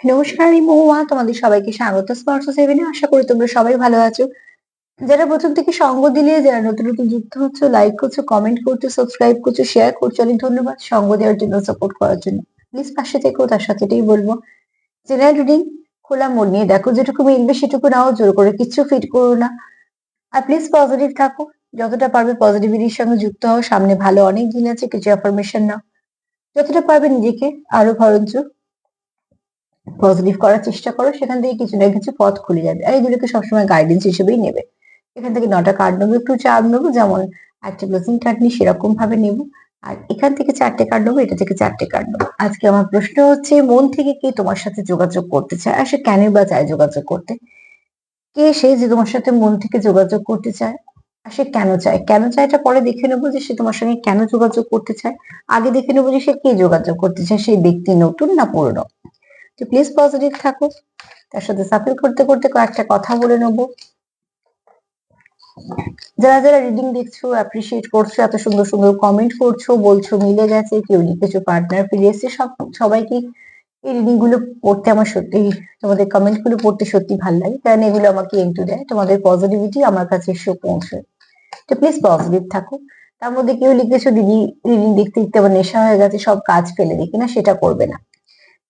নমস্কার, আমি মহুয়া। তোমাদের সবাইকে স্বাগত স্মার্ট সেভেনে। আশা করি তোমরা সবাই ভালো আছো। যারা প্রথম থেকে সঙ্গ দিলে, যারা নতুন নতুন যুক্ত হচ্ছে, লাইক করছো, কমেন্ট করছো, সাবস্ক্রাইব করছো, শেয়ার করছো, অনেক ধন্যবাদ সঙ্গ দেওয়ার জন্য, সাপোর্ট করার জন্য। প্লিজ পাশে থেকো, তার সাথে এটাই বলবো, জেনারেল রিডিং খোলা মন নিয়ে দেখো, যেটুকু মিলবে সেটুকু নাও, জোর করে কিচ্ছু ফিট করো না। আর প্লিজ পজিটিভ থাকো, যতটা পারবে পজিটিভিটির সঙ্গে যুক্ত হও। সামনে ভালো অনেক দিন আছে, কিছু অ্যাফার্মেশন নাও, যতটা পারবে নিজেকে আরো বরঞ্চ পজিটিভ করার চেষ্টা করো। সেখান থেকে কিছু না কিছু পথ খুলে যাবে। আর এগুলোকে সবসময় গাইডেন্স হিসেবেই নেবে। এখান থেকে 9টা কার্ড নেবো, একটু চার্ট নেবো, যেমন একটা ব্লেসিং কার্ড নিই সেরকম ভাবে নেবো। আর এখান থেকে 4টে কার্ড নেবো, এটা থেকে 4টে কার্ড নেবো। আজকে আমার প্রশ্ন হচ্ছে, মন থেকে কে তোমার সাথে যোগাযোগ করতে চায়, আর সে কেনই বা চায় যোগাযোগ করতে? কে সে যে তোমার সাথে মন থেকে যোগাযোগ করতে চায়, আর সে কেন চায়? কেন চায় এটা পরে দেখে নেবো, যে সে তোমার সঙ্গে কেন যোগাযোগ করতে চায়। আগে দেখে নেবো যে সে কে যোগাযোগ করতে চায়, সেই ব্যক্তি নতুন না পুরনো। তো প্লিজ পজিটিভ থাকো, তার সাথে সাফল করতে করতে কয়েকটা কথা বলে নেবো। যারা যারা রিডিং দেখছো, অ্যাপ্রিসিয়েট করছো, এত সুন্দর সুন্দর কমেন্ট করছো, বলছো মিলে গেছে, কেউ লিখেছো পার্টনার ফিরে এসছে, সবাইকে এই রিডিং গুলো পড়তে আমার সত্যি, তোমাদের কমেন্ট গুলো পড়তে সত্যি ভালো লাগে, কারণ এগুলো আমাকে এন্টু দেয়, তোমাদের পজিটিভিটি আমার কাছে এসে পৌঁছয়। তো প্লিজ পজিটিভ থাকো। তার মধ্যে কেউ লিখেছো, দিদি রিডিং দেখতে দেখতে আবার নেশা হয়ে গেছে, সব কাজ ফেলে দেখি না, সেটা করবে না।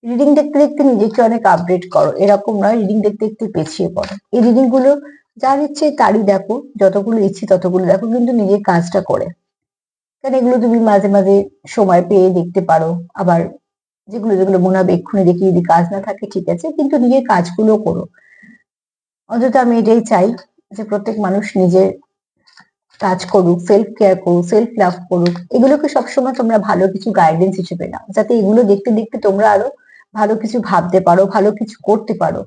রিডিং দেখতে দেখতে নিজেকে অনেক আপডেট করো, এরকম নয় রিডিং দেখতে দেখতে পেছিয়ে পড়ো। এই রিডিং গুলো যার ইচ্ছে তারই দেখো, যতগুলো ইচ্ছে ততগুলো দেখো, কিন্তু নিজের কাজটা করে। কারণ এগুলো তুমি মাঝে মাঝে সময় পেয়ে দেখতে পারো, আবার যেগুলো যেগুলো মনে হবে এক্ষুনি দেখি, যদি কাজ না থাকে ঠিক আছে, কিন্তু নিজের কাজগুলো করো। অন্তত আমি এটাই চাই, যে প্রত্যেক মানুষ নিজের কাজ করুক, সেলফ কেয়ার করুক, সেলফ লাভ করুক। এগুলোকে সবসময় তোমরা ভালো কিছু গাইডেন্স হিসেবে নাও, যাতে এগুলো দেখতে দেখতে তোমরা আরো ভালো কিছু ভাবতে পারো, ভালো কিছু করতে পারো,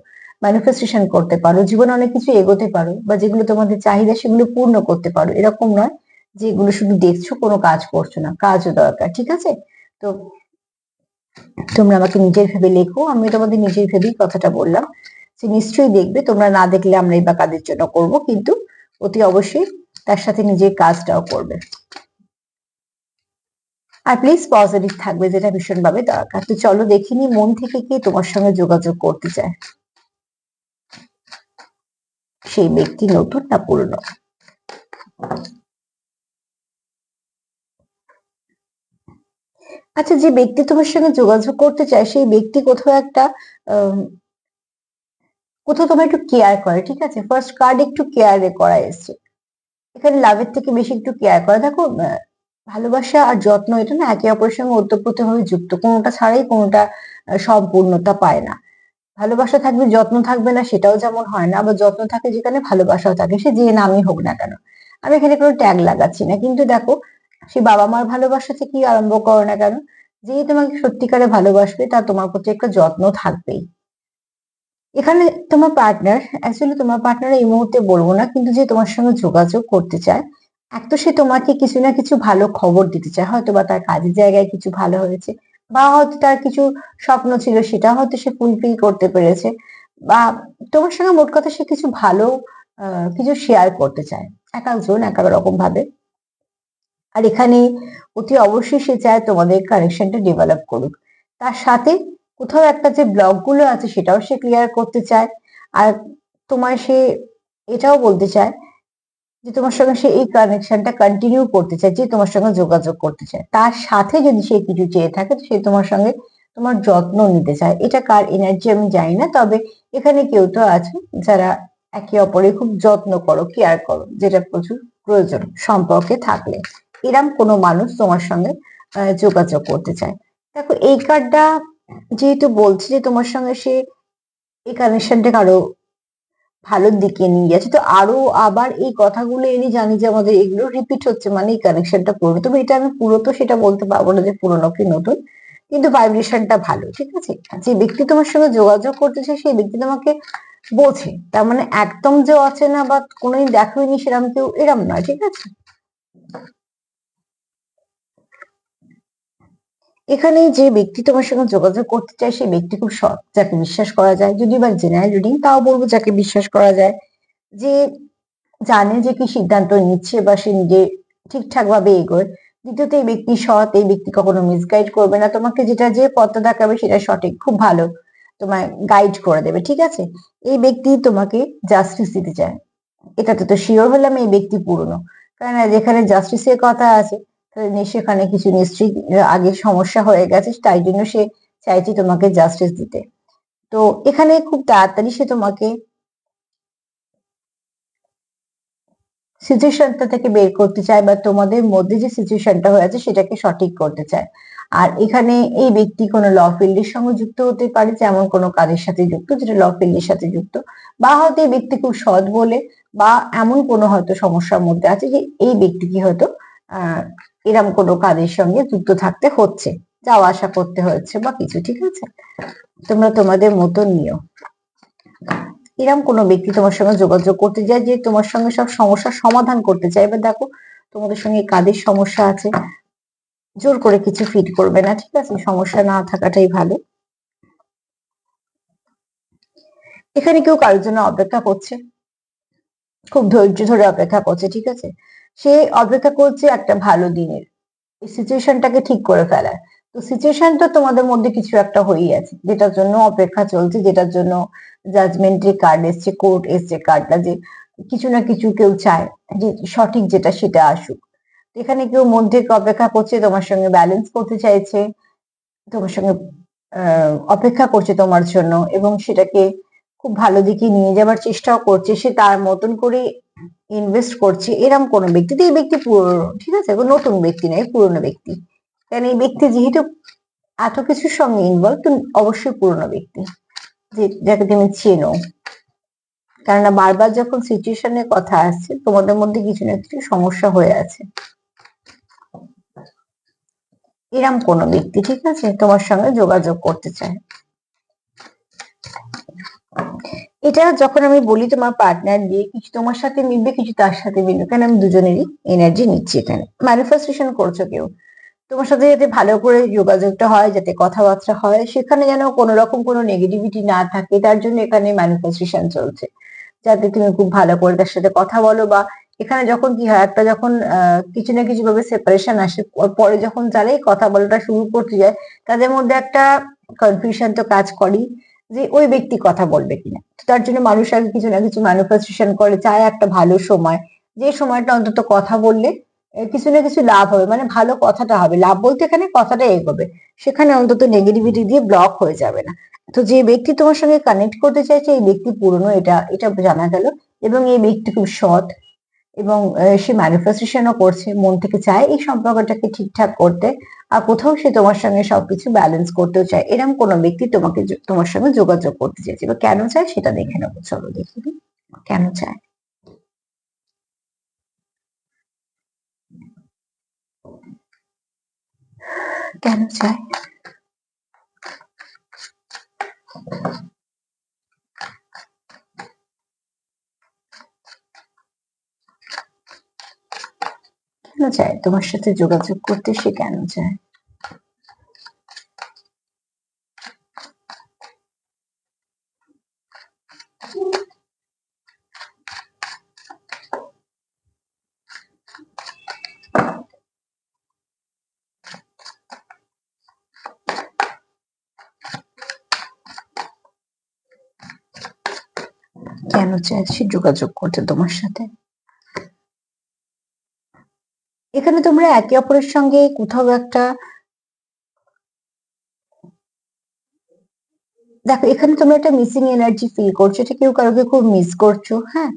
ম্যানিফেস্টেশন করতে পারো, জীবনে অনেক কিছু এগোতে পারো, বা যেগুলো তোমাদের চাহিদা সেগুলো পূর্ণ করতে পারো। এরকম নয় যে এগুলো শুধু দেখছো, কোনো কাজ করছো না, কাজও দরকার, ঠিক আছে? তো তোমরা আমাকে নিজের ভেবে লেখো, আমি তোমাদের নিজের ভেবেই কথাটা বললাম, যে নিশ্চয়ই দেখবে, তোমরা না দেখলে আমরাই বা কাদের জন্য করবো, কিন্তু অতি অবশ্যই তার সাথে নিজের কাজটাও করবে। আর প্লিজ পজিটিভ থাকবে, যেটা ভীষণভাবে দরকার। তো চলো দেখিনি মন থেকে কে তোমার সঙ্গে যোগাযোগ করতে চায়, সেই ব্যক্তি নতুন না পুরনো। আচ্ছা, যে ব্যক্তি তোমার সঙ্গে যোগাযোগ করতে চায়, সেই ব্যক্তি কোথাও একটা আহ কোথাও তোমার একটু কেয়ার করে, ঠিক আছে? ফার্স্ট কার্ড একটু কেয়ারে করা এসছে, এখানে লাভের থেকে বেশি একটু কেয়ার করা। দেখো, ভালোবাসা আর যত্ন এটা না একে অপরের সঙ্গে ওতপ্রোতভাবে যুক্ত, কোনোটা ছাড়াই কোনোটা সম্পূর্ণতা পায় না। ভালোবাসা থাকবে, যত্ন থাকবে না, সেটাও যেমন হয় না, আবার যত্ন থাকে যেখানে, ভালোবাসাও থাকে, সে যে নামই হোক না কেন। আমি এখানে কোনো ট্যাগ লাগাচ্ছি না, কিন্তু দেখো, সে বাবা মার ভালোবাসা থেকে আরম্ভ করো না কেন, যে তোমাকে সত্যিকারে ভালোবাসবে তার তোমার প্রতি একটা যত্ন থাকবেই। এখানে তোমার পার্টনার, অ্যাকচুয়ালি তোমার পার্টনার এই মুহূর্তে বলবো না, কিন্তু যে তোমার সঙ্গে যোগাযোগ করতে চায়, এক তো সে তোমাকে কিছু না কিছু ভালো খবর দিতে চায়, হয়তো বা তার কাজের জায়গায় কিছু ভালো হয়েছে, বা হয়তো তার কিছু স্বপ্ন ছিল সেটা হয়তো সে ফুলফিল করতে পেরেছে, বা তোমার সঙ্গে মোট কথা সে কিছু ভালো কিছু শেয়ার করতে চায়। এক একজন এক এক রকম ভাবে। আর এখানে অতি অবশ্যই সে চায় তোমাদের কানেকশনটা ডেভেলপ করুক। তার সাথে কোথাও একটা যে ব্লক গুলো আছে সেটাও সে ক্লিয়ার করতে চায়। আর তোমায় সে এটাও বলতে চায় যে তোমার সঙ্গে সে এই কানেকশনটা কন্টিনিউ করতে চায়, যে তোমার সঙ্গে যোগাযোগ করতে চায়। তার সাথে যদি সে কিছু চেয়ে থাকে, তো সে তোমার সঙ্গে তোমার যত্ন নিতে চায়। এটা কার এনার্জি আমি জানি না, তবে এখানে কেউ তো আছে যারা একে অপরের খুব যত্ন করো, কেয়ার করো, যেটা প্রচুর প্রয়োজন সম্পর্কে থাকলে। এরম কোনো মানুষ তোমার সঙ্গে যোগাযোগ করতে চায়। দেখো, এই কার্ডটা যেহেতু বলছে যে তোমার সঙ্গে সে এই কানেকশনটাকে আরো ভালোর দিকে নিয়ে যাচ্ছে, তো আরো আবার এই কথাগুলো এনে জানি যে আমাদের এগুলো রিপিট হচ্ছে, মানে এই কানেকশনটা পুরনো। তবে এটা আমি পুরো তো সেটা বলতে পারবো না যে পুরনো কি নতুন, কিন্তু ভাইব্রেশনটা ভালো, ঠিক আছে? যে ব্যক্তি তোমার সঙ্গে যোগাযোগ করতে চায়, সেই ব্যক্তি তোমাকে বোঝে, তার মানে একদম যে অচেনা বা কোনোদিন দেখা হয়নি সেরকম কেউ, এরম নয়, ঠিক আছে? এখানে যে ব্যক্তি তোমার সঙ্গে যোগাযোগ করতে চায়, সেই ব্যক্তি খুব সৎ, যাকে বিশ্বাস করা যায়। যদি বা জেনারেল রিডিং, তাও বলবো যাকে বিশ্বাস করা যায়, যে জানে যে কি সিদ্ধান্ত নিচ্ছে, বা সে নিজে ঠিকঠাক ভাবে এগোয়। দ্বিতীয়ত, এই ব্যক্তি সৎ, এই ব্যক্তি কখনো মিসগাইড করবে না তোমাকে, যেটা যে পথটা দেখাবে সেটা সঠিক, খুব ভালো। তোমায় গাইড করে দেবে, ঠিক আছে? এই ব্যক্তি তোমাকে জাস্টিস দিতে চায়, এটাতে তো শিওর হলাম এই ব্যক্তি পুরনো, কারণ যেখানে জাস্টিসের কথা আছে তাহলে সেখানে কিছু নিশ্চয়ই আগে সমস্যা হয়ে গেছে, তাই জন্য সে চাইছে তোমাকে জাস্টিস দিতে। তো এখানে খুব তাড়াতাড়ি সে তোমাকে সিচুয়েশনটা থেকে বের করতে চায়, বা তোমাদের মধ্যে যে সিচুয়েশনটা হয়েছে সেটাকে সঠিক করতে চায়। আর এখানে এই ব্যক্তি কোনো ল ফিল্ডের সঙ্গে যুক্ত হতে পারে, যেমন কোনো কাজের সাথে যুক্ত যেটা ল ফিল্ডের সাথে যুক্ত, বা হয়তো এই ব্যক্তি খুব সৎ বলে, বা এমন কোনো হয়তো সমস্যার মধ্যে আছে যে এই ব্যক্তিকে হয়তো আহ এরম কোনো কাজের সঙ্গে যুক্ত থাকতে হচ্ছে, যাওয়া আসা করতে হচ্ছে বা কিছু, ঠিক আছে? তোমরা তোমাদের মতন নিও। এরকম কোনো ব্যক্তি তোমার সঙ্গে যোগাযোগ করতে চায় যে তোমার সঙ্গে সব সমস্যার সমাধান করতে চায়। এবার দেখো তোমাদের সঙ্গে কাদের সমস্যা আছে, জোর করে কিছু ফিট করবে না, ঠিক আছে? সমস্যা না থাকাটাই ভালো। এখানে কেউ কারোর জন্য অপেক্ষা করছে, খুব ধৈর্য ধরে অপেক্ষা করছে, ঠিক আছে? সে অপেক্ষা করছে একটা ভালো দিনের, এই সিচুয়েশনটাকে ঠিক করে ফেলার। তো সিচুয়েশন তো তোমাদের মধ্যে কিছু একটা হয়েই আছে, যেটার জন্য অপেক্ষা চলছে, যেটার জন্য জাজমেন্টের কার্ড এসছে, কোর্ট এসছে কার্ডটা, যে কিছু না কিছু কেউ চায় যে সঠিক যেটা সেটা আসুক। এখানে কেউ মন থেকে অপেক্ষা করছে, তোমার সঙ্গে ব্যালেন্স করতে চাইছে, তোমার সঙ্গে অপেক্ষা করছে তোমার জন্য, এবং সেটাকে খুব ভালো দিকে নিয়ে যাবার চেষ্টাও করছে, সে তার মতন করে ইনভেস্ট করছে। এরকম কোনো ব্যক্তি, তো এই ব্যক্তি পুরনো, ঠিক আছে? কোনো নতুন ব্যক্তি নয়, পুরনো ব্যক্তি। কারণ এই ব্যক্তি যেহেতু এত কিছুর সঙ্গে ইনভলভ, তো অবশ্যই পুরনো ব্যক্তি, যে যাকে তুমি চেনো। কেননা বারবার যখন সিচুয়েশনের কথা আসছে, তোমাদের মধ্যে কিছু না কিছু সমস্যা হয়ে আছে, এরম কোনো ব্যক্তি, ঠিক আছে? তোমার সঙ্গে যোগাযোগ করতে চায়। এটা যখন আমি বলি তোমার পার্টনার দিয়ে কিছু তোমার সাথে মিলবে, কিছু তার সাথে মিলবে, কারণ আমি দুজনেরই এনার্জি নিচ্ছি এখানে। ম্যানিফেস্টেশন করছো কেউ, তোমার সাথে যাতে ভালো করে যোগাযোগটা হয়, যাতে কথাবার্তা হয়, সেখানে যেন কোনো রকম কোনো নেগেটিভিটি না থাকে, তার জন্য এখানে ম্যানিফেস্টেশন চলছে, যাতে তুমি খুব ভালো করে তার সাথে কথা বলো। বা এখানে যখন কি হয়, একটা যখন কিছু না কিছু ভাবে সেপারেশন আসে, পরে যখন যারাই কথা বলাটা শুরু করতে যায়, তাদের মধ্যে একটা কনফিউশন তো কাজ করেই, যে ওই ব্যক্তি কথা বলবে কিনা। তো তার জন্য মানুষ আগে কিছু না কিছু ম্যানিফেস্টেশন করে, চায় একটা ভালো সময়, যে সময়টা অন্তত কথা বললে কিছু না কিছু লাভ হবে, মানে ভালো কথাটা হবে, লাভ বলতে এখানে কথাটা এগোবে, সেখানে অন্তত নেগেটিভিটি দিয়ে ব্লক হয়ে যাবে না। তো যে ব্যক্তি তোমার সঙ্গে কানেক্ট করতে চাইছে এই ব্যক্তি পুরনো, এটা এটা জানা গেল। এবং এই ব্যক্তি খুব সৎ, এবং সে ম্যানিফেস্টেশনও করছে, মন থেকে চায় এই সম্পর্কটাকে ঠিকঠাক করতে। আর কোথাও সে তোমার সঙ্গে সবকিছু ব্যালেন্স করতেও চায়। এরকম কোনো ব্যক্তি তোমাকে তোমার সঙ্গে যোগাযোগ করতে চাইছে, বা কেন চায় সেটা দেখে নেবো, চলো দেখি কেন চায়। কেন চায়? কেন চায় তোমার সাথে যোগাযোগ করতে, সে কেন চায়? কেন চায় সে যোগাযোগ করতে তোমার সাথে? এখানে তোমরা একে অপরের সঙ্গে কোথাও একটা, দেখো এখানে তোমরা একটা মিসিং এনার্জি ফিল করছো, এটা কেউ কারোকে খুব মিস করছো, হ্যাঁ।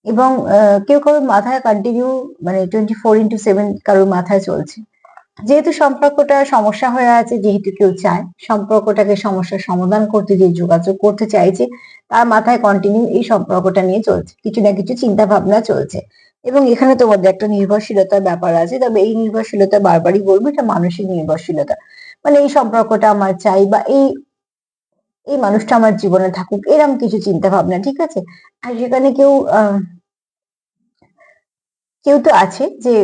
এবং কেউ কারোর মাথায় কন্টিনিউ, মানে 24/7 কারোর মাথায় চলছে, যেহেতু সম্পর্কটা সমস্যা হয়ে আছে, যেহেতু কেউ চায় সম্পর্কটাকে সমস্যার সমাধান করতে, যে যোগাযোগ করতে চাইছে, তার মাথায় কন্টিনিউ এই সম্পর্কটা নিয়ে চলছে, কিছু না কিছু চিন্তা ভাবনা চলছে। এবং এখানে তোমাদের একটা নির্ভরশীলতার ব্যাপার আছে, তবে এই নির্ভরশীলতা, বারবারই বলবো, এটা মানসিক নির্ভরশীলতা। মানে এই সম্পর্কটা আমার চাই, বা এই এই মানুষটা আমার জীবনে থাকুক, এরকম কিছু চিন্তা ভাবনা, ঠিক আছে? আর সেখানে কেউ কেউ তো আছে যে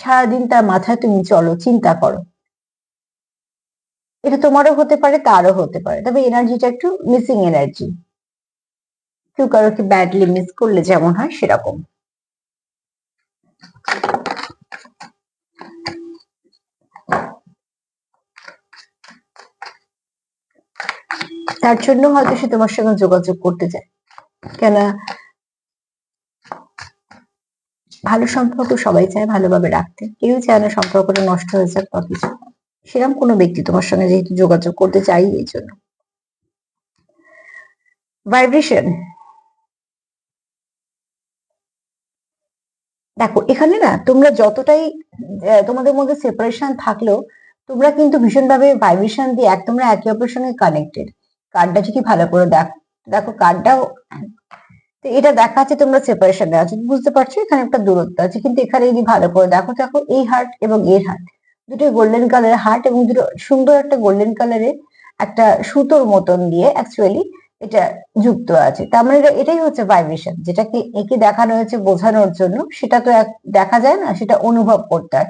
সারাদিন তার মাথায় তুমি চলো, চিন্তা করো, এটা তোমারও হতে পারে, তারও হতে পারে, তবে এনার্জিটা একটু মিসিং এনার্জি, কেউ কারোকে ব্যাডলি মিস করলে যেমন হয় সেরকম। তার জন্য হয়তো সে তোমার সঙ্গে যোগাযোগ করতে চায়। কেন, ভালো সম্পর্ক সবাই চায় ভালোভাবে রাখতে, কেউ চায় না সম্পর্কটা নষ্ট হয়ে যাক বা কিছু। সেরকম কোনো ব্যক্তি তোমার সঙ্গে যেহেতু যোগাযোগ করতে চাই, এই জন্য। ভাইব্রেশন, দেখো এখানে না তোমরা যতটাই তোমাদের মধ্যে সেপারেশন থাকলেও তোমরা কিন্তু ভীষণভাবে ভাইব্রেশন দিয়ে তোমরা একে অপরের সঙ্গে কানেক্টেড। কার্ডটা যদি ভালো করে দেখো কার্ডটাও তো এটা দেখাচ্ছে তোমরা সেপারেশনে আছো, বুঝতে পারছো এখানে একটা দূরত্ব আছে, কিন্তু এখানে যদি ভালো করে দেখো দেখো এই হার্ট এবং এর হার্ট দুটো গোল্ডেন কালারের হার্ট, এবং দুটো সুন্দর একটা গোল্ডেন কালারের একটা সুতোর মতন দিয়ে অ্যাকচুয়ালি এটা যুক্ত আছে। তার মানে এটাই হচ্ছে ভাইব্রেশন, যেটাকে একে দেখানো হয়েছে বোঝানোর জন্য, সেটা তো দেখা যায় না, সেটা অনুভব করতে হয়।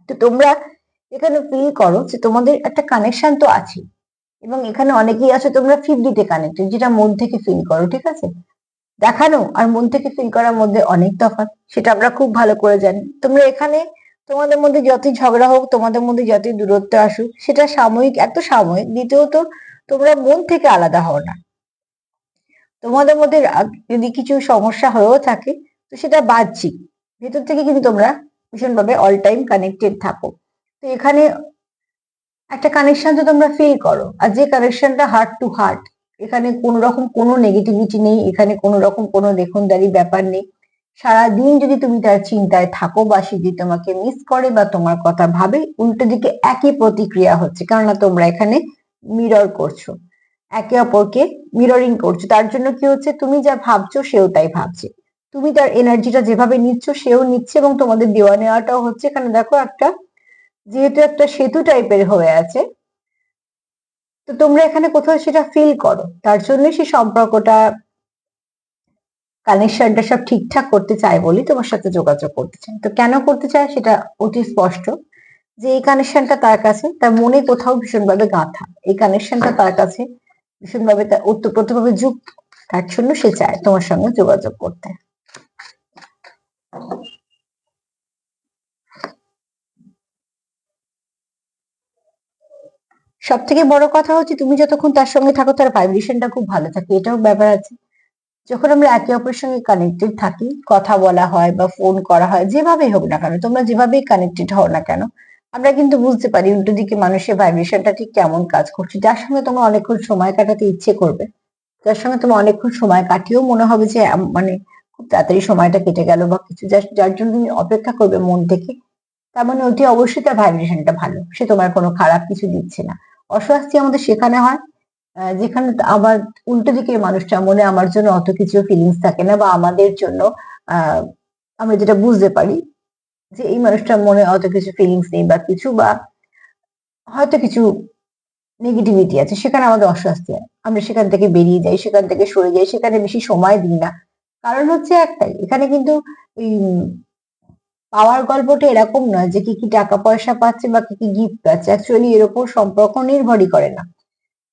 তো তোমরা এখানে ফিল করো যে তোমাদের একটা কানেকশন তো আছে, এবং এখানে অনেকেই আছে তোমরা 50-তে কানেক্টেড, যেটা মন থেকে ফিল করো, ঠিক আছে? দেখানো আর মন থেকে ফিল করার মধ্যে অনেক তফাৎ, সেটা আমরা খুব ভালো করে জানি। তোমরা এখানে তোমাদের মধ্যে যতই ঝগড়া হোক, তোমাদের মধ্যে যতই দূরত্ব আসুক, সেটা সাময়িক, এত সাময়িক। দ্বিতীয়ত তোমরা মন থেকে আলাদা হও না। তোমাদের মধ্যে যদি কিছু সমস্যা হয়েও থাকে তো সেটা বাহ্যিক, ভেতর থেকে কিন্তু তোমরা ভীষণভাবে অল টাইম কানেক্টেড থাকো। তো এখানে একটা কানেকশন তো তোমরা ফিল করো, আর যে কানেকশনটা হার্ট টু হার্ট, এখানে কোনো রকম কোনো নেগেটিভিটি নেই, এখানে কোনো রকম কোনো দেখনদারি ব্যাপার নেই। সারাদিন যদি তুমি তার চিন্তায় থাকো বা সে যদি তোমাকে মিস করে বা তোমার কথা ভাবে, উল্টো দিকে একই প্রতিক্রিয়া হচ্ছে, কেননা তোমরা এখানে মিরর করছো, একে অপরকে মিররিং করছো। তার জন্য কি হচ্ছে, তুমি যা ভাবছো সেও তাই ভাবছে, তুমি তার এনার্জিটা যেভাবে নিচ্ছ সেও নিচ্ছে, এবং তোমাদের দেওয়া নেওয়াটাও হচ্ছে। এখানে দেখো একটা, যেহেতু একটা সেতু টাইপের হয়ে আছে, তো তোমরা এখানে কোথাও সেটা ফিল করো, তার জন্য সেই সম্পর্কটা, কানেকশনটা সব ঠিকঠাক করতে চায় বলেই তোমার সাথে যোগাযোগ করতে চায়। তো কেন করতে চায় সেটা অতি স্পষ্ট, যে এই কানেকশনটা তার কাছে তার মনে কোথাও ভীষণভাবে গাঁথা, এই কানেকশনটা তার কাছে ভীষণভাবে তার ওতপ্রোতভাবে যুক্ত, তার জন্য সে চায় তোমার সঙ্গে যোগাযোগ করতে। সব থেকে বড় কথা হচ্ছে, তুমি যতক্ষণ তার সঙ্গে থাকো তার ভাইব্রেশনটা খুব ভালো থাকে, এটাও ব্যাপার আছে। যখন আমরা একে অপরের সঙ্গে কানেক্টেড থাকি, কথা বলা হয় বা ফোন করা হয়, যেভাবেই হোক না কেন, তোমরা যেভাবেই কানেক্টেড হও না কেন, আমরা কিন্তু বুঝতে পারি উল্টো দিকে মানুষের ভাইব্রেশনটা ঠিক কেমন কাজ করছে। যার সঙ্গে তোমরা অনেকক্ষণ সময় কাটাতে ইচ্ছে করবে, যার সঙ্গে তোমার অনেকক্ষণ সময় কাটিয়েও মনে হবে যে মানে খুব তাড়াতাড়ি সময়টা কেটে গেল বা কিছু, যার জন্য তুমি অপেক্ষা করবে মন থেকে, তার মানে অতি অবশ্যই তার ভাইব্রেশনটা ভালো, সে তোমার কোনো খারাপ কিছু দিচ্ছে না। অস্বস্তি আমাদের সেখানে হয় যেখানে আবার উল্টো দিকে মানুষটা মনে আমার জন্য অত কিছু ফিলিংস থাকে না, বা আমাদের জন্য আহ আমরা যেটা বুঝতে পারি যে এই মানুষটার মনে অত কিছু ফিলিংস নেই বা কিছু, বা হয়তো কিছু নেগেটিভিটি আছে, সেখানে আমাদের অস্বস্তি হয়, আমরা সেখান থেকে বেরিয়ে যাই, সেখান থেকে সরে যাই, সেখানে বেশি সময় দিই না। কারণ হচ্ছে একটাই, এখানে কিন্তু ওই পাওয়ার গল্পটা এরকম নয় যে কি কি টাকা পয়সা পাচ্ছে বা কি কি গিফট পাচ্ছে, অ্যাকচুয়ালি এর উপর সম্পর্ক নির্ভরই করে না।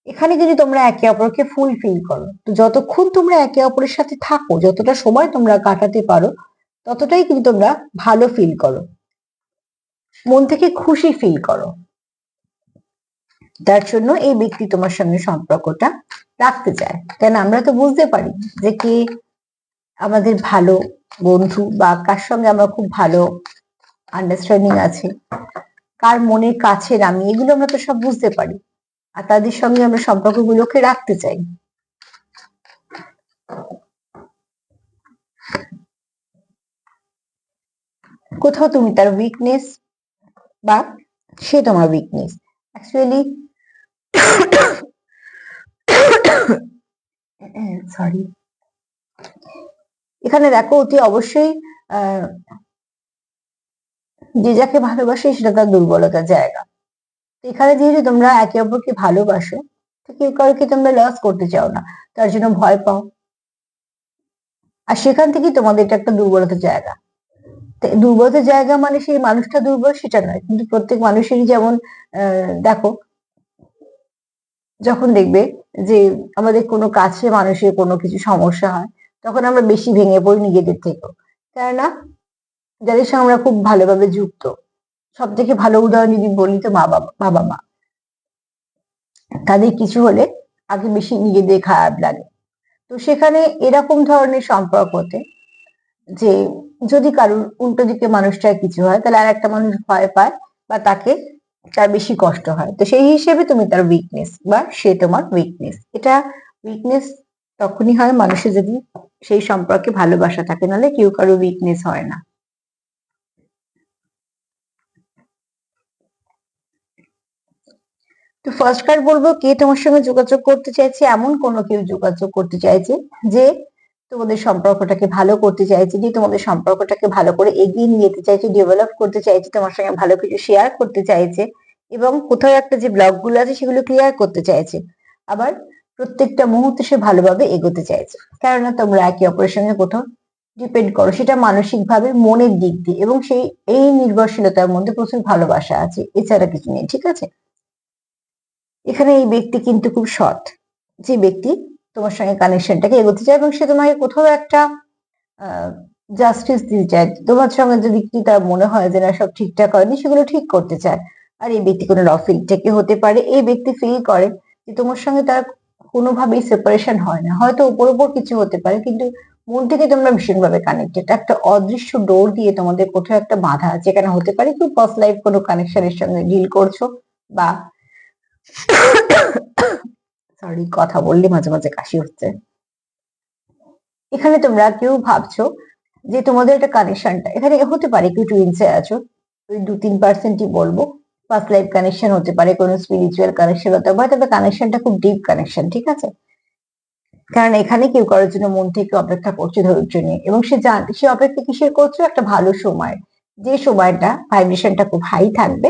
এখানে যদি তোমরা একে অপরকে ফুলফিল করো, তো যতক্ষণ তোমরা একে অপরের সাথে থাকো, যতটা সময় তোমরা কাটাতে পারো, ততটাই কিন্তু তোমরা ভালো ফিল করো, মন থেকে খুশি ফিল করো। তার জন্য এই ব্যক্তি তোমার সঙ্গে সম্পর্কটা রাখতে চায়। কেন, আমরা তো বুঝতে পারি যে কে আমাদের ভালো বন্ধু, বা কার সঙ্গে আমরা খুব ভালো আন্ডারস্ট্যান্ডিং আছে, কার মনের কাছের আমি, এগুলো আমরা তো সব বুঝতে পারি, আর তাদের সঙ্গে আমরা সম্পর্কগুলোকে রাখতে চাই। কোথাও তুমি তার উইকনেস বা সে তোমার উইকনেস, অ্যাকচুয়ালি সরি, এখানে দেখো অতি অবশ্যই যে যাকে ভালোবাসে সেটা তার দুর্বলতার জায়গা। এখানে যেহেতু তোমরা একে অপরকে ভালোবাসো, তো কেউ কাউকে তোমরা লস করতে চাও না, তার জন্য ভয় পাও, আর সেখান থেকেই তোমাদের এটা একটা দুর্বলতার জায়গা। দুর্বলতার জায়গা মানে সেই মানুষটা দুর্বল সেটা নয়, কিন্তু প্রত্যেক মানুষেরই যেমন দেখো, যখন দেখবে যে আমাদের কোনো কাছে মানুষের কোনো কিছু সমস্যা হয়, তখন আমরা বেশি ভেঙে পড়ি নিজেদের থেকেও, কেননা যাদের সঙ্গে আমরা খুব ভালোভাবে যুক্ত, সব থেকে ভালো উদাহরণ যদি বলি তো বাবা মা। তাদের কিছু হলে আগে বেশি নিজেদের খারাপ লাগে। তো সেখানে এরকম ধরনের সম্পর্কতে যে যদি কারোর উল্টো দিকে মানুষটার কিছু হয় তাহলে আর একটা মানুষ ভয় পায় বা তাকে তার বেশি কষ্ট হয়, তো সেই হিসেবে তুমি তার উইকনেস বা সে তোমার উইকনেস। এটা উইকনেস তখনই হয় মানুষের যদি সেই সম্পর্কে ভালোবাসা থাকে, নাহলে কেউ কারো উইকনেস হয় না। তো ফার্স্ট কার্ড বলবো কে তোমার সঙ্গে যোগাযোগ করতে চাইছে, এমন কোনো কেউ যোগাযোগ করতে চাইছে যে তোমাদের সম্পর্কটাকে ভালো করতে চাইছে, যে তোমাদের সম্পর্কটাকে ভালো করে এগিয়ে নিয়ে যেতে চাইছে, ডেভেলপ করতে চাইছে, তোমার সঙ্গে ভালো কিছু শেয়ার করতে চাইছে এবং কোথাও একটা যে ব্লক গুলো আছে সেগুলো ক্লিয়ার করতে চাইছে। আবার প্রত্যেকটা মুহূর্তে সে ভালোভাবে এগোতে চাইছে, কেননা তোমরা একে অপরের সঙ্গে কোথাও ডিপেন্ড করো, সেটা মানসিক ভাবে মনের দিক দিয়ে, এবং সেই এই নির্ভরশীলতার মধ্যে প্রচুর ভালোবাসা আছে, এছাড়া কিছু নেই। ঠিক আছে, এখানে এই ব্যক্তি কিন্তু খুব সৎ, যে ব্যক্তি তোমার সঙ্গে কানেকশনটাকে এগোতে চায় এবং সে তোমাকে কোথাও একটা জাস্টিস দিতে চায়। তোমার সঙ্গে যদি কি তার মনে হয় যে না সব ঠিকঠাক হয়নি, সেগুলো ঠিক করতে চায়। আর এই ব্যক্তি কোনো রফিক থেকে হতে পারে, এই ব্যক্তি ফিল করে যে তোমার সঙ্গে তার কোনোভাবেই সেপারেশন হয় না, হয়তো উপর উপর কিছু হতে পারে কিন্তু মন থেকে তোমরা ভীষণভাবে কানেক্টেড। একটা অদৃশ্য ডোর দিয়ে তোমাদের কোথাও একটা বাধা আছে, এখানে হতে পারে কেউ ফার্স্ট লাইফ কোনো কানেকশনের সঙ্গে ডিল করছো, বা সরি কথা বললে মাঝে মাঝে কাশি হচ্ছে। এখানে তোমরা কেউ ভাবছো যে তোমাদের একটা কানেকশনটা এখানে হতে পারে, কেউ টুইন্সে আছো, ওই 2-3%ই বলবো। ফার্স্ট লাইফ কানেকশন হতে পারে, কোনো স্পিরিচুয়াল কানেকশন হতে পারে, তবে কানেকশনটা খুব ডিপ কানেকশন। ঠিক আছে, কারণ এখানে কেউ কারোর জন্য মন থেকে অপেক্ষা করছে ধৈর্য নিয়ে, এবং সে অপেক্ষা কিসের করছে, একটা ভালো সময়, যে সময়টা ভাইব্রেশনটা খুব হাই থাকবে।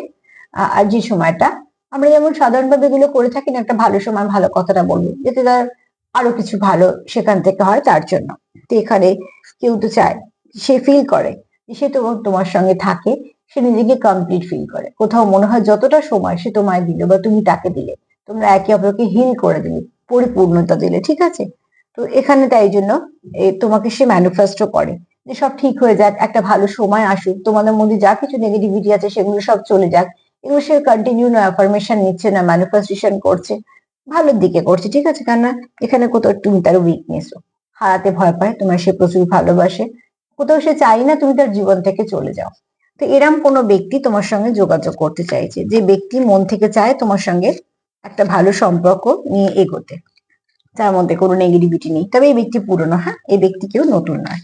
আর যে সময়টা আমরা যেমন সাধারণভাবে এগুলো করে থাকি না, একটা ভালো সময় ভালো কথাটা বলবো যাতে তার আরো কিছু ভালো সেখান থেকে হয় তার জন্য। তো এখানে কেউ তো চায়, সে ফিল করে যে সে তোমার সঙ্গে থাকে, সে নিজেকে কমপ্লিট ফিল করে, কোথাও মনে হয় যতটা সময় সে তোমায় দিল বা তুমি তাকে দিলে, তোমরা একে অপরকে হিল করে দিলে, পরিপূর্ণতা দিলে। ঠিক আছে, তো এখানে তাই জন্য তোমাকে সে ম্যানিফেস্টও করে যে সব ঠিক হয়ে যাক, একটা ভালো সময় আসুক, তোমাদের মধ্যে যা কিছু নেগেটিভিটি আছে সেগুলো সব চলে যাক। এগুলো সে কন্টিনিউ না অ্যাফার্মেশন নিচ্ছে না ম্যানিফেস্টেশন করছে, ভালোর দিকে করছে। ঠিক আছে, কেননা এখানে কোথাও তুমি তার উইকনেস হারাতে ভয় পায়, তোমার সে প্রচুর ভালোবাসে, কোথাও সে চাই না তুমি তার জীবন থেকে চলে যাও। তো এরম কোনো ব্যক্তি তোমার সঙ্গে যোগাযোগ করতে চাইছে, যে ব্যক্তি মন থেকে চায় তোমার সঙ্গে একটা ভালো সম্পর্ক নিয়ে এগোতে, যার মধ্যে কোনো নেগেটিভিটি নেই। তবে এই ব্যক্তি পুরনো, হ্যাঁ, এই ব্যক্তি কেউ নতুন নয়।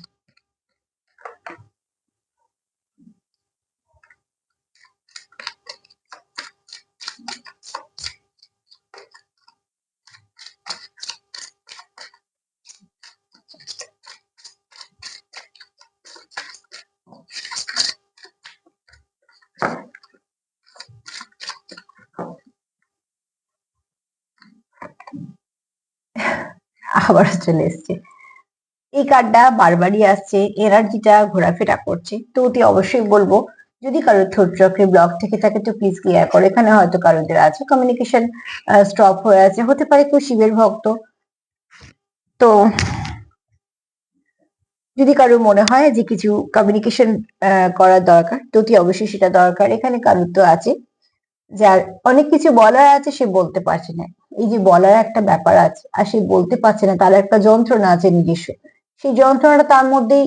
আবার চলে এসছে এই কার্ডটা, বারবারই আসছে, এনার্জিটা ঘোরাফেরা করছে। তো অতি অবশ্যই বলবো যদি কারোর থ্রোট চক্রে ব্লক থেকে থাকে তো প্লিজ ক্লিয়ার করো। এখানে হয়তো কারোদের আছে কমিউনিকেশন স্টপ হয়ে আছে, হতে পারে কেউ শিবের ভক্ত। তো যদি কারোর মনে হয় যে কিছু কমিউনিকেশন করার দরকার, তো অতি অবশ্যই সেটা দরকার। এখানে কারোর তো আছে যার অনেক কিছু বলার আছে, সে বলতে পারছে না। এই যে বলার একটা ব্যাপার আছে আর সে বলতে পারছে না, তার একটা যন্ত্রণা আছে নিজস্ব, সেই যন্ত্রণাটা তার মধ্যেই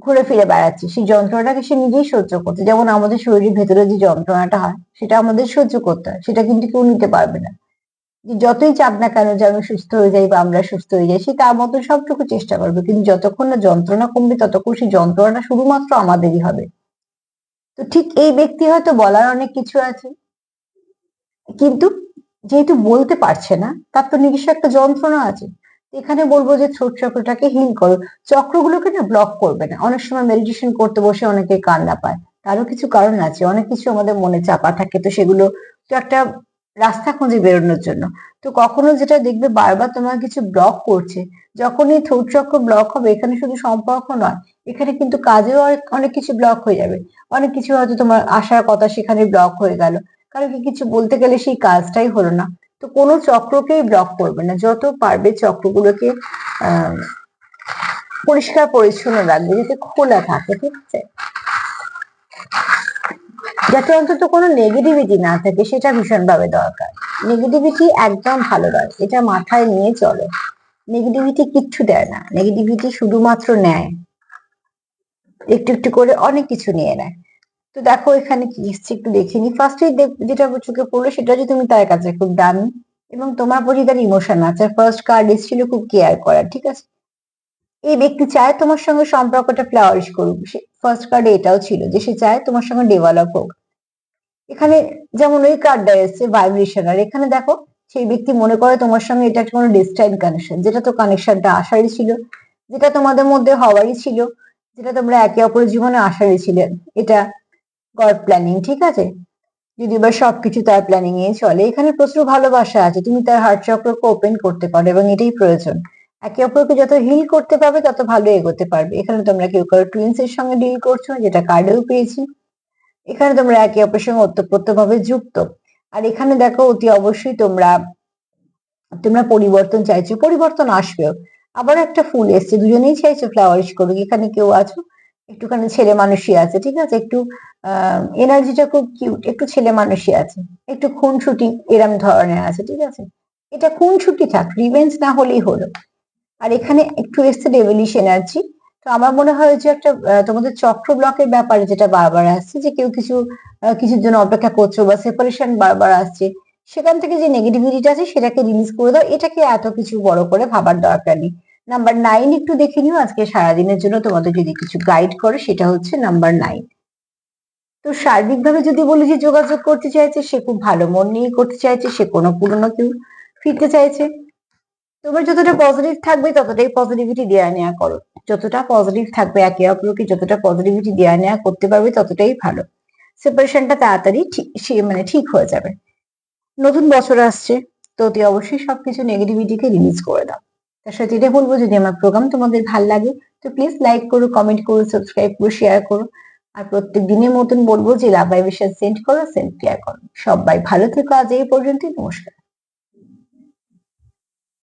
ঘুরে ফিরে বেড়াচ্ছে, সেই যন্ত্রণাটাকে সে নিজেই সহ্য করছে। যেমন আমাদের শরীরের ভেতরে যে যন্ত্রণাটা হয় সেটা আমাদের সহ্য করতে হয়, সেটা কিন্তু কেউ নিতে পারবে না। যে যতই চাপ না কেন যে আমি সুস্থ হয়ে যাই বা আমরা সুস্থ হয়ে যাই, সে তার মতো সবটুকু চেষ্টা করবে, কিন্তু যতক্ষণ না যন্ত্রণা কমবে ততক্ষণ সেই যন্ত্রণাটা শুধুমাত্র আমাদেরই হবে। তো ঠিক এই ব্যক্তি হয়তো বলার অনেক কিছু আছে, কিন্তু যেহেতু বলতে পারছে না, তার তো নিজস্ব একটা যন্ত্রণা আছে। এখানে বলবো যে থ্রোট চক্রটাকে হিল করো, চক্রগুলোকে না ব্লক করবে না। অনেক সময় মেডিটেশন করতে বসে অনেকে কান্না পায়, তারও কিছু কারণ আছে, অনেক কিছু আমাদের মনে চাপা থাকে, তো সেগুলো তো একটা রাস্তা খুঁজে বেরোনোর জন্য। তো কখনো যেটা দেখবে বারবার তোমার কিছু ব্লক করছে, যখনই থ্রোট চক্র ব্লক হবে, এখানে শুধু সম্পর্ক নয়, এখানে কিন্তু কাজেও অনেক কিছু ব্লক হয়ে যাবে। অনেক কিছু হয়তো তোমার আসার কথা সেখানে ব্লক হয়ে গেল, কারোকে কিছু বলতে গেলে সেই কাজটাই হলো না। তো কোনো চক্রকেই ব্লক করবে না, যত পারবে চক্রগুলোকে আহ পরিষ্কার পরিচ্ছন্ন রাখবে, যাতে খোলা থাকে। ঠিক আছে, যাতে অন্তত কোনো নেগেটিভিটি না থাকে, সেটা ভীষণভাবে দরকার। নেগেটিভিটি একদম ভালো নয়, এটা মাথায় নিয়ে চলো। নেগেটিভিটি কিচ্ছু দেয় না, নেগেটিভিটি শুধুমাত্র নেয়, একটু একটু করে অনেক কিছু নিয়ে নেয়। তো দেখো এখানে কি এসছে একটু দেখে নি। ফার্স্টে যেটা চোখে পড়লো সেটা যে তুমি তার কাছে খুব দামি এবং তোমার প্রতি তার ইমোশন আছে। ফার্স্ট কার্ড এসেছিল খুব কেয়ার করার, ঠিক আছে। এই ব্যক্তি চায় তোমার সঙ্গে সম্পর্কটা ফ্লাওয়ারিশ করুক, ফার্স্ট কার্ডে এটাও ছিল যে সে চায় তোমার সঙ্গে ডেভেলপ হোক। এখানে যেমন ওই কার্ডটা এসছে ভাইব্রেশন, আর এখানে দেখো সেই ব্যক্তি মনে করে তোমার সঙ্গে এটা একটা কোনো ডিস্ট্যান্ট কানেকশন, যেটা তো কানেকশনটা আসারই ছিল, যেটা তোমাদের মধ্যে হওয়ারই ছিল, যেটা তোমরা একে অপরের জীবনে আসারই ছিলেন। এটা গড প্ল্যানিং, ঠিক আছে। যদি বা সবকিছু তার প্ল্যানিং এ চলে, এখানে প্রচুর ভালোবাসা আছে, তুমি তার হার্ট চক্রকে ওপেন করতে পারো এবং এটাই প্রয়োজন। একে অপরকে যত হিল করতে পারবে তত ভালো এগোতে পারবে। এখানে তোমরা কেউ কারো টুইন্স এর সঙ্গে ডিল করছো, যেটা কার্ডেও পেয়েছি। এখানে তোমরা একে অপরের সঙ্গে ওতপ্রোতভাবে যুক্ত। আর এখানে দেখো অতি অবশ্যই তোমরা তোমরা পরিবর্তন চাইছো, পরিবর্তন আসবেও। আবার একটা ফুল এসছে, দুজনেই চাইছো ফ্লাওয়ারিশ করুক। এখানে কেউ আছো একটুখানি ছেলে মানুষই আছে, ঠিক আছে, একটু এনার্জিটা খুব কিউট, একটু ছেলে মানুষই আছে, একটু খুনসুটি এরম ধরনের আছে, ঠিক আছে। এটা খুনসুটি থাক, রিভেঞ্জ না হলেই হলো। আর এখানে একটু এসছে ডেভিলিশ এনার্জি। তো আমার মনে হয় যে একটা তোমাদের চক্র ব্লকের ব্যাপারে যেটা বারবার আসছে, যে কেউ কিছুর জন্য অপেক্ষা করছো বা সেপারেশন বারবার আসছে, সেখান থেকে যে নেগেটিভিটিটা আছে সেটাকে রিলিজ করে দাও। এটাকে এত কিছু বড় করে ভাবার দরকার নেই। নাম্বার 9 একটু দেখে নিও আজকে সারাদিনের জন্য তোমাদের যদি কিছু গাইড করে, সেটা হচ্ছে নাম্বার 9। তো সার্বিকভাবে যদি বলি যে যোগাযোগ করতে চাইছে, সে খুব ভালো মন নিয়ে করতে চাইছে, সে কোনো পুরনো কেউ ফিরতে চাইছে। তোমার যতটা পজিটিভ থাকবে ততটাই পজিটিভিটি দেয়া নেওয়া করো। যতটা পজিটিভ থাকবে, একে অপরকে যতটা পজিটিভিটি দেয়া নেওয়া করতে পারবে ততটাই ভালো। সেপারেশনটা তাড়াতাড়ি ঠিক হয়ে যাবে। নতুন বছর আসছে, তো অতি অবশ্যই সবকিছু নেগেটিভিটিকে রিলিজ করে দাও। তার সাথে এটা বলবো, যদি আমার প্রোগ্রাম তোমাদের ভাল লাগে তো প্লিজ লাইক করো, কমেন্ট করো, সাবস্ক্রাইব করো, শেয়ার করো। আর প্রত্যেক দিনের মতন বলবো যে লাভ ভাইব্রেশন সেন্ড করো, সেন্ড ক্লিয়ার করো। সবাই ভালো থেকো, আজ এই পর্যন্তই, নমস্কার।